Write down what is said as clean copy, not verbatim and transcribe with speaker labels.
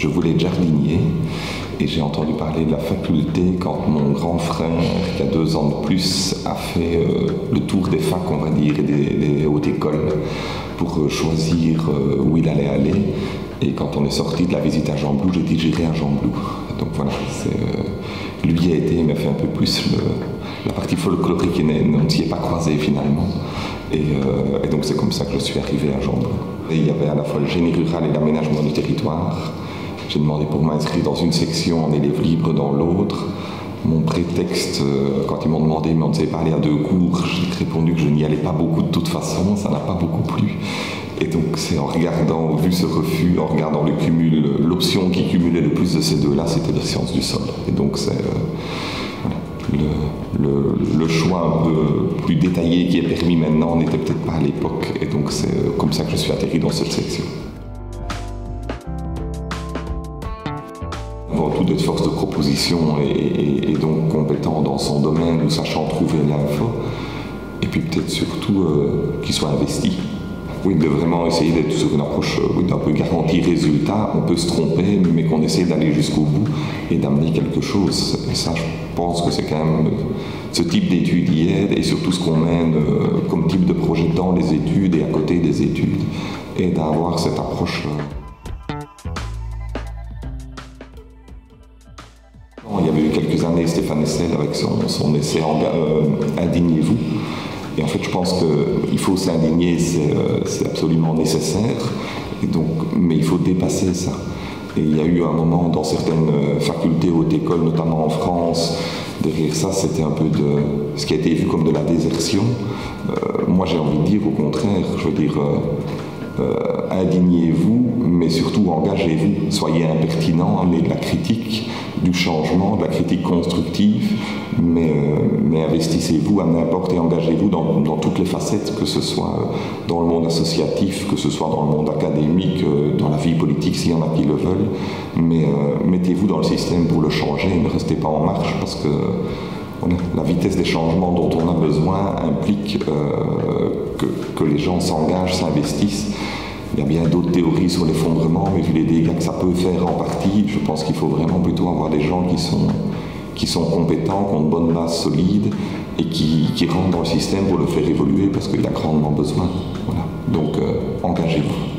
Speaker 1: Je voulais être jardinier et j'ai entendu parler de la faculté quand mon grand frère, qui a 2 ans de plus, a fait le tour des facs, on va dire, et des hautes écoles pour choisir où il allait aller. Et quand on est sorti de la visite à Gembloux, j'ai dit j'irai à Gembloux. Donc voilà, lui il m'a fait un peu plus la partie folklorique, on ne s'y est pas croisé finalement. Et donc c'est comme ça que je suis arrivé à Gembloux. Et il y avait à la fois le génie rural et l'aménagement du territoire. J'ai demandé pour m'inscrire dans une section en élève libre dans l'autre. Mon prétexte, quand ils m'ont demandé, mais on ne savait pas aller à 2 cours, j'ai répondu que je n'y allais pas beaucoup de toute façon, ça n'a pas beaucoup plu. Et donc c'est en regardant, vu ce refus, en regardant le cumul, l'option qui cumulait le plus de ces deux-là, c'était les sciences du sol. Et donc c'est le choix un peu plus détaillé qui est permis maintenant n'était peut-être pas à l'époque. Et donc c'est comme ça que je suis atterri dans cette section. Avant tout d'être force de proposition et donc compétent dans son domaine ou sachant trouver l'info. Et puis peut-être surtout qu'il soit investi. Oui, de vraiment essayer d'être sur une approche d'un peu garantie résultat. On peut se tromper, mais qu'on essaie d'aller jusqu'au bout et d'amener quelque chose. Et ça, je pense que c'est quand même ce type d'études y aide, et surtout ce qu'on mène comme type de projet dans les études et à côté des études, et d'avoir cette approche. Il y avait eu quelques années Stéphane Hessel avec son essai Indignez-vous. Et en fait, je pense qu'il faut s'indigner, c'est absolument nécessaire, et donc, mais il faut dépasser ça. Et il y a eu un moment dans certaines facultés, hautes écoles, notamment en France, derrière ça, c'était un peu ce qui a été vu comme de la désertion. Moi, j'ai envie de dire au contraire, je veux dire, indignez-vous, mais surtout engagez-vous. Soyez impertinents, amenez de la critique, du changement, de la critique constructive, mais investissez-vous à n'importe et engagez-vous dans toutes les facettes, que ce soit dans le monde associatif, que ce soit dans le monde académique, dans la vie politique s'il y en a qui le veulent, mais mettez-vous dans le système pour le changer, ne restez pas en marche, parce que la vitesse des changements dont on a besoin implique que les gens s'engagent, s'investissent. Il y a bien d'autres théories sur l'effondrement, mais vu les dégâts que ça peut faire en partie, je pense qu'il faut vraiment plutôt avoir des gens qui sont compétents, qui ont de bonnes bases solides et qui rentrent dans le système pour le faire évoluer parce qu'il y a grandement besoin. Voilà. Donc engagez-vous.